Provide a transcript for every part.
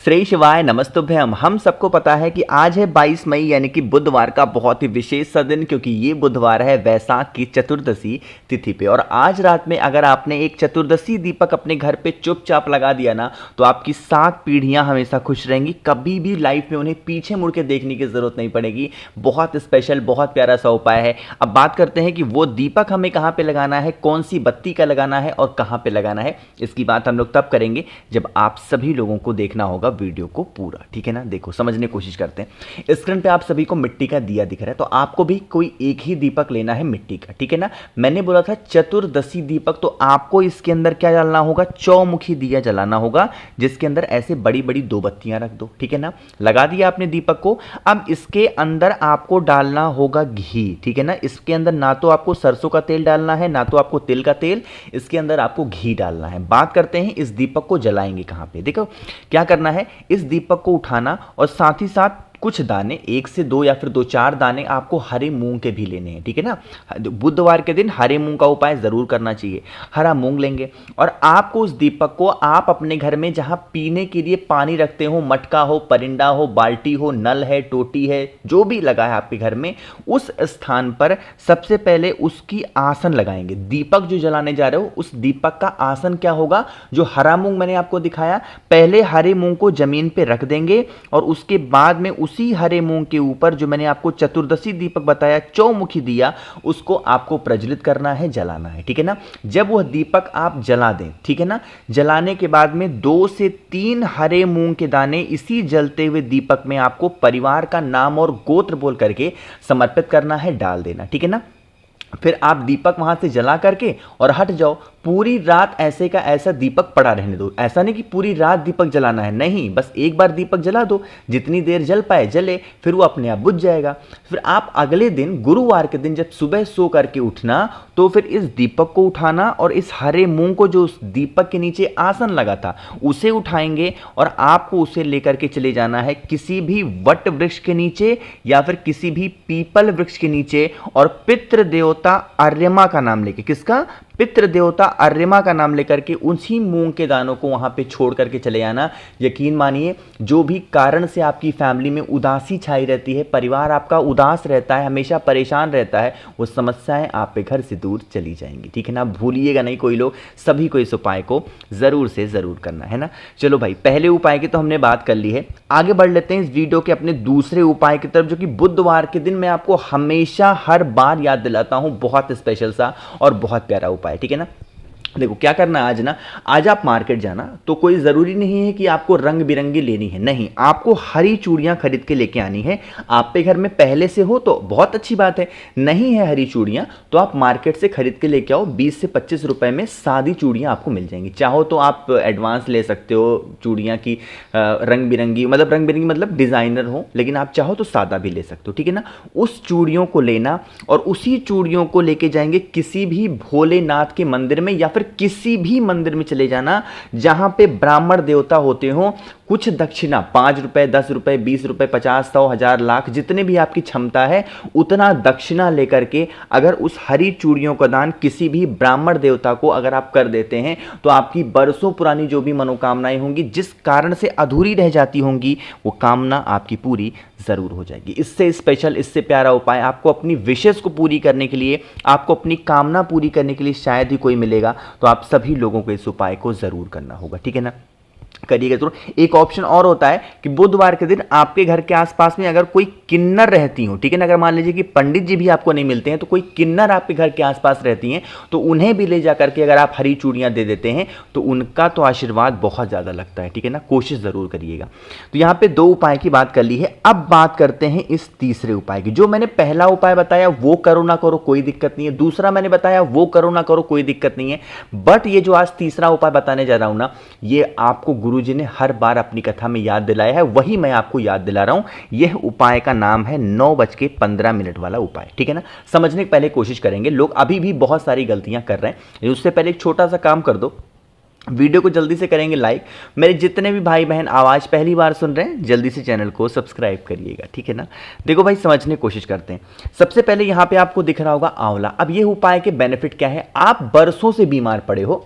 श्री शिवाय नमस्तुभ्यम। हम सबको पता है कि आज है 22 मई यानी कि बुधवार का बहुत ही विशेष सा दिन, क्योंकि ये बुधवार है वैशाख की चतुर्दशी तिथि पे। और आज रात में अगर आपने एक चतुर्दशी दीपक अपने घर पे चुपचाप लगा दिया ना, तो आपकी 7 पीढ़ियां हमेशा खुश रहेंगी। कभी भी लाइफ में उन्हें पीछे मुड़ के देखने की जरूरत नहीं पड़ेगी। बहुत स्पेशल, बहुत प्यारा सा उपाय है। अब बात करते हैं कि वो दीपक हमें कहाँ पे लगाना है, कौन सी बत्ती का लगाना है और कहाँ पे लगाना है। इसकी बात हम लोग तब करेंगे जब आप सभी लोगों को देखना होगा वीडियो को पूरा, ठीक है ना। देखो, समझने की कोशिश करते हैं। स्क्रीन पे आप सभी को मिट्टी का दिया दिख रहा है, तो आपको भी कोई एक ही दीपक लेना है मिट्टी का, ठीक है ना। मैंने बोला था चतुर्दशी दीपक, तो आपको इसके अंदर क्या डालना होगा, चौमुखी दिया जलाना होगा, जिसके अंदर ऐसे बड़ी बड़ी 2 बत्तियां रख दो, ठीक है ना। लगा दिया आपने दीपक को। अब इसके अंदर आपको डालना होगा घी, ठीक है ना। इसके अंदर ना तो आपको सरसों का तेल डालना है, ना तो आपको तिल का तेल, इसके अंदर आपको घी डालना है। बात करते हैं इस दीपक को जलाएंगे कहां पे। देखो क्या करना है, इस दीपक को उठाना और साथ ही साथ कुछ दाने, 1 से 2 या फिर 2-4 दाने आपको हरे मूंग के भी लेने हैं, ठीक है ना। बुधवार के दिन हरे मूंग का उपाय जरूर करना चाहिए। हरा मूंग लेंगे और आपको उस दीपक को आप अपने घर में जहां पीने के लिए पानी रखते हो, मटका हो, परिंदा हो, बाल्टी हो, नल है, टोटी है, जो भी लगा है आपके घर में, उस स्थान पर सबसे पहले उसकी आसन लगाएंगे। दीपक जो जलाने जा रहे हो उस दीपक का आसन क्या होगा, जो हरा मूंग मैंने आपको दिखाया, पहले हरे मूंग को जमीन पे रख देंगे और उसके बाद में उसी हरे मूंग के ऊपर जो मैंने आपको चतुर्दशी दीपक बताया, चौमुखी दिया, उसको आपको प्रज्वलित करना है, जलाना है, ठीक है ना। जब वह दीपक आप जला दें, ठीक है ना, जलाने के बाद में 2 से 3 हरे मूंग के दाने इसी जलते हुए दीपक में आपको परिवार का नाम और गोत्र बोल करके समर्पित करना है, डाल देना, ठीक है ना। फिर आप दीपक वहां से जला करके और हट जाओ। पूरी रात ऐसे का ऐसा दीपक पड़ा रहने दो। ऐसा नहीं कि पूरी रात दीपक जलाना है, नहीं, बस एक बार दीपक जला दो, जितनी देर जल पाए जले, फिर वो अपने आप बुझ जाएगा। फिर आप अगले दिन गुरुवार के दिन जब सुबह सो करके उठना, तो फिर इस दीपक को उठाना और इस हरे मूंग को जो उस दीपक के नीचे आसन लगा था उसे उठाएंगे और आपको उसे लेकर के चले जाना है किसी भी वट वृक्ष के नीचे या फिर किसी भी पीपल वृक्ष के नीचे, और पितृ देवता अर्यमा का नाम लेके, किसका, पितृ देवता अर्यमा का नाम लेकर के उसी मूंग के दानों को वहां पे छोड़ करके चले आना। यकीन मानिए, जो भी कारण से आपकी फैमिली में उदासी छाई रहती है, परिवार आपका उदास रहता है, हमेशा परेशान रहता है, वो समस्याएं आपके घर से दूर चली जाएंगी, ठीक है ना। भूलिएगा नहीं कोई लोग, सभी को इस उपाय को जरूर से जरूर करना है ना। चलो भाई, पहले उपाय की तो हमने बात कर ली है, आगे बढ़ लेते हैं इस वीडियो के अपने दूसरे उपाय की तरफ, जो कि बुधवार के दिन मैं आपको हमेशा हर बार याद दिलाता हूं। बहुत स्पेशल सा और बहुत प्यारा उपाय, ठीक है ना। देखो क्या करना है आज ना, आज आप मार्केट जाना, तो कोई ज़रूरी नहीं है कि आपको रंग बिरंगी लेनी है, नहीं, आपको हरी चूड़ियाँ खरीद के लेके आनी है। आप पे घर में पहले से हो तो बहुत अच्छी बात है, नहीं है हरी चूड़ियाँ तो आप मार्केट से खरीद के लेके आओ। 20 से 25 रुपए में सादी चूड़ियाँ आपको मिल जाएंगी। चाहो तो आप एडवांस ले सकते हो चूड़ियाँ की, रंग बिरंगी मतलब डिज़ाइनर हो, लेकिन आप चाहो तो सादा भी ले सकते हो, ठीक है ना। उस चूड़ियों को लेना और उसी चूड़ियों को लेके जाएंगे किसी भी भोलेनाथ के मंदिर में या फिर किसी भी मंदिर में चले जाना जहां पे ब्राह्मण देवता होते हो। कुछ दक्षिणा, 5 रुपए, 10 रुपए, 20 रुपए, 50, 100, 1000, लाख, जितने भी आपकी क्षमता है उतना दक्षिणा लेकर के अगर उस हरी चूड़ियों का दान किसी भी ब्राह्मण देवता को अगर आप कर देते हैं, तो आपकी बरसों पुरानी जो भी मनोकामनाएं होंगी, जिस कारण से अधूरी रह जाती होंगी, वो कामना आपकी पूरी जरूर हो जाएगी। इससे स्पेशल, इससे प्यारा उपाय आपको अपनी विशेष को पूरी करने के लिए, आपको अपनी कामना पूरी करने के लिए शायद ही कोई मिलेगा। तो आप सभी लोगों को इस उपाय को जरूर करना होगा, ठीक है ना। करिएगा जरूर। एक ऑप्शन और होता है कि बुधवार के दिन आपके घर के आसपास में अगर कोई किन्नर रहती हो, ठीक है ना, अगर मान लीजिए कि पंडित जी भी आपको नहीं मिलते हैं, तो कोई किन्नर आपके घर के आसपास रहती हैं, तो उन्हें भी ले जा करके अगर आप हरी चूड़ियां दे देते हैं तो उनका तो आशीर्वाद बहुत ज़्यादा लगता है, ठीक है ना। कोशिश ज़रूर करिएगा। तो यहाँ पे 2 उपाय की बात कर ली है। अब बात करते हैं इस तीसरे उपाय की। जो मैंने पहला उपाय बताया वो करो ना करो कोई दिक्कत नहीं है, दूसरा मैंने बताया वो करो ना करो कोई दिक्कत नहीं है, बट ये जो आज तीसरा उपाय बताने जा रहा हूं ना, ये आपको गुरुजी ने हर बार अपनी कथा में याद दिलाया है, वही मैं आपको याद दिला रहा हूं। यह उपाय का नाम है 9:15 वाला उपाय, ठीक है ना। समझने की पहले कोशिश करेंगे। लोग अभी भी बहुत सारी गलतियां कर रहे हैं, उससे पहले एक छोटा सा काम कर दो, वीडियो को जल्दी से करेंगे लाइक। मेरे जितने भी भाई बहन आवाज़ पहली बार सुन रहे हैं, जल्दी से चैनल को सब्सक्राइब करिएगा, ठीक है ना। देखो भाई, समझने की कोशिश करते हैं। सबसे पहले यहाँ पे आपको दिख रहा होगा आंवला। अब ये उपाय के बेनिफिट क्या है, आप बरसों से बीमार पड़े हो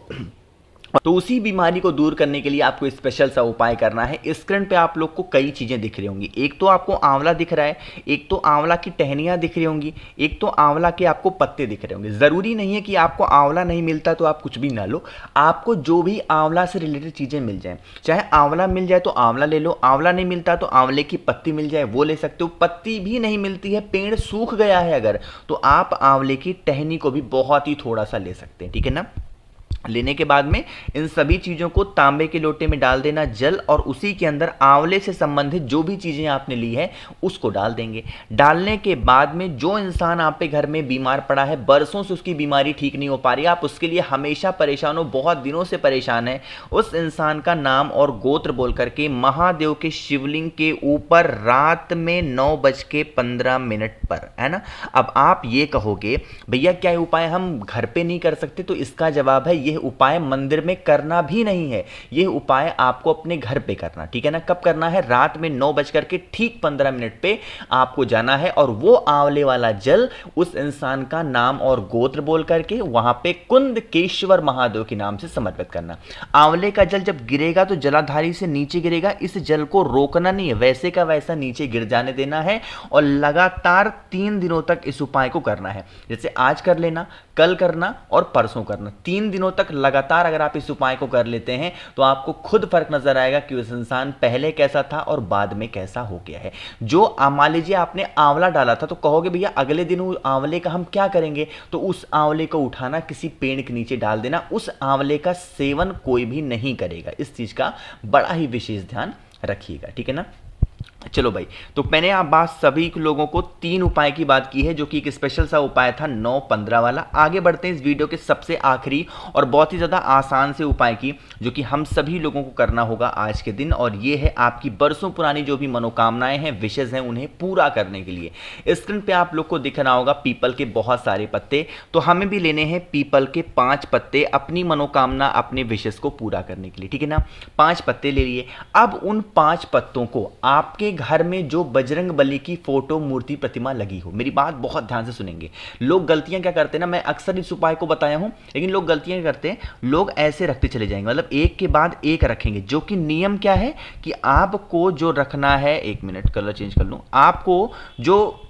तो उसी बीमारी को दूर करने के लिए आपको स्पेशल सा उपाय करना है। स्क्रीन पे आप लोग को कई चीजें दिख रही होंगी। एक तो आपको आंवला दिख रहा है, एक तो आंवला की टहनियां दिख रही होंगी, एक तो आंवला के आपको पत्ते दिख रहे होंगे। जरूरी नहीं है कि आपको आंवला नहीं मिलता तो आप कुछ भी ना लो, आपको जो भी आंवला से रिलेटेड चीजें मिल जाए, चाहे आंवला मिल जाए तो आंवला ले लो, आंवला नहीं मिलता तो आंवले की पत्ती मिल जाए वो ले सकते हो, पत्ती भी नहीं मिलती है, पेड़ सूख गया है अगर, तो आप आंवले की टहनी को भी बहुत ही थोड़ा सा ले सकते हैं, ठीक है ना। लेने के बाद में इन सभी चीज़ों को तांबे के लोटे में डाल देना जल, और उसी के अंदर आंवले से संबंधित जो भी चीज़ें आपने ली है उसको डाल देंगे। डालने के बाद में जो इंसान आप पे घर में बीमार पड़ा है, बरसों से उसकी बीमारी ठीक नहीं हो पा रही, आप उसके लिए हमेशा परेशान हो, बहुत दिनों से परेशान है, उस इंसान का नाम और गोत्र बोल करके महादेव के शिवलिंग के ऊपर रात में 9:15 पर, है ना। अब आप ये कहोगे भैया क्या ये उपाय हम घर पे नहीं कर सकते, तो इसका जवाब है यह उपाय मंदिर में करना भी नहीं है, यह उपाय आपको अपने घर पे करना, ठीक है ना। कब करना है? रात में 9:15 पे आपको जाना है और वो आंवले वाला जल उस इंसान का नाम और गोत्र बोल करके वहां पे कुंदकेश्वर महादेव के नाम से समर्पित करना। आंवले का जल जब गिरेगा तो जलाधारी से नीचे गिरेगा, इस जल को रोकना नहीं है, वैसे का वैसा नीचे गिर जाने देना है और लगातार 3 दिनों तक इस उपाय को करना है। जैसे आज कर लेना, कल करना और परसों करना, 3 दिनों तक लगातार अगर आप इस उपाय को कर लेते हैं तो आपको खुद फर्क नजर आएगा कि उस इंसान पहले कैसा था और बाद में कैसा हो गया है। जो मान लीजिए आपने आंवला डाला था तो कहोगे भैया अगले दिन उस आंवले का हम क्या करेंगे, तो उस आंवले को उठाना किसी पेड़ के नीचे डाल देना, उस आंवले का सेवन कोई भी नहीं करेगा। इस चीज का बड़ा ही विशेष ध्यान रखिएगा, ठीक है ना। चलो भाई, तो मैंने आप बात सभी लोगों को 3 उपाय की बात की है जो कि एक स्पेशल सा उपाय था 9:15 वाला। आगे बढ़ते हैं इस वीडियो के सबसे आखिरी और बहुत ही ज़्यादा आसान से उपाय की, जो कि हम सभी लोगों को करना होगा आज के दिन, और ये है आपकी बरसों पुरानी जो भी मनोकामनाएं हैं, विशेष हैं, उन्हें पूरा करने के लिए। स्क्रीन पे आप लोग को दिख रहा होगा पीपल के बहुत सारे पत्ते, तो हमें भी लेने हैं पीपल के 5 पत्ते अपनी मनोकामना, अपने विशेष को पूरा करने के लिए, ठीक है ना। 5 पत्ते ले लिए। अब उन 5 पत्तों को आपके घर में जो बजरंग बली की फोटो, मूर्ति, प्रतिमा लगी हो, मेरी बात बहुत ध्यान से सुनेंगे। लोग गलतियां क्या करते हैं ना, मैं अक्सर इस उपाय को बताया हूं, लेकिन लोग गलतियां क्या करते हैं, लोग ऐसे रखते चले जाएंगे, मतलब एक के बाद एक रखेंगे, जो कि नियम क्या है कि आपको जो रखना है, 1 मिनट कलर चेंज कर लूं, आपको जो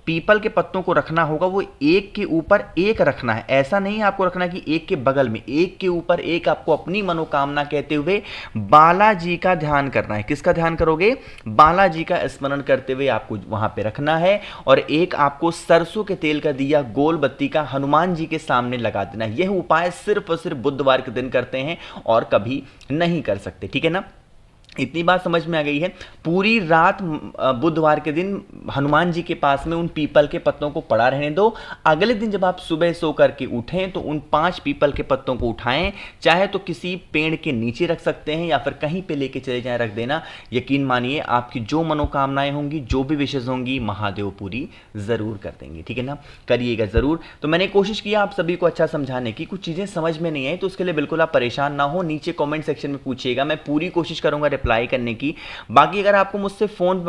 पीपल के पत्तों को रखना होगा वो एक के ऊपर एक रखना है। ऐसा नहीं आपको रखना कि एक के बगल में, एक के ऊपर एक आपको अपनी मनोकामना कहते हुए बालाजी का ध्यान करना है। किसका ध्यान करोगे? बालाजी का स्मरण करते हुए आपको वहां पे रखना है, और एक आपको सरसों के तेल का दिया गोल बत्ती का हनुमान जी के सामने लगा देना है। यह उपाय सिर्फ और सिर्फ बुधवार के दिन करते हैं और कभी नहीं कर सकते, ठीक है ना। इतनी बात समझ में आ गई है। पूरी रात बुधवार के दिन हनुमान जी के पास में उन पीपल के पत्तों को पड़ा रहने दो। अगले दिन जब आप सुबह सो करके उठें तो उन 5 पीपल के पत्तों को उठाएं, चाहे तो किसी पेड़ के नीचे रख सकते हैं या फिर कहीं पे लेके चले जाएं, रख देना। यकीन मानिए आपकी जो मनोकामनाएं होंगी, जो भी विशेष होंगी, महादेव पूरी जरूर कर देंगे, ठीक है ना। करिएगा जरूर। तो मैंने कोशिश किया आप सभी को अच्छा समझाने की, कुछ चीजें समझ में नहीं आई तो उसके लिए बिल्कुल आप परेशान ना हो, नीचे कॉमेंट सेक्शन में पूछिएगा, मैं पूरी कोशिश करूंगा रिप्लाई करने की। बाकी अगर आपको मुझसे फोन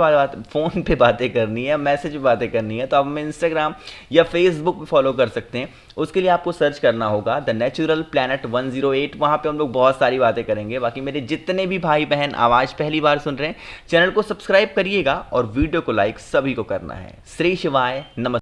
पे बातें करनी है, मैसेज पे बातें करनी है, तो आप हमें इंस्टाग्राम या फेसबुक पे फॉलो कर सकते हैं। उसके लिए आपको सर्च करना होगा द नेचुरल प्लैनेट 108, वहां पे हम लोग बहुत सारी बातें करेंगे। बाकी मेरे जितने भी भाई बहन आवाज पहली बार सुन रहे हैं, चैनल को सब्सक्राइब करिएगा और वीडियो को लाइक सभी को करना है। श्री शिवाय, नमस्कार।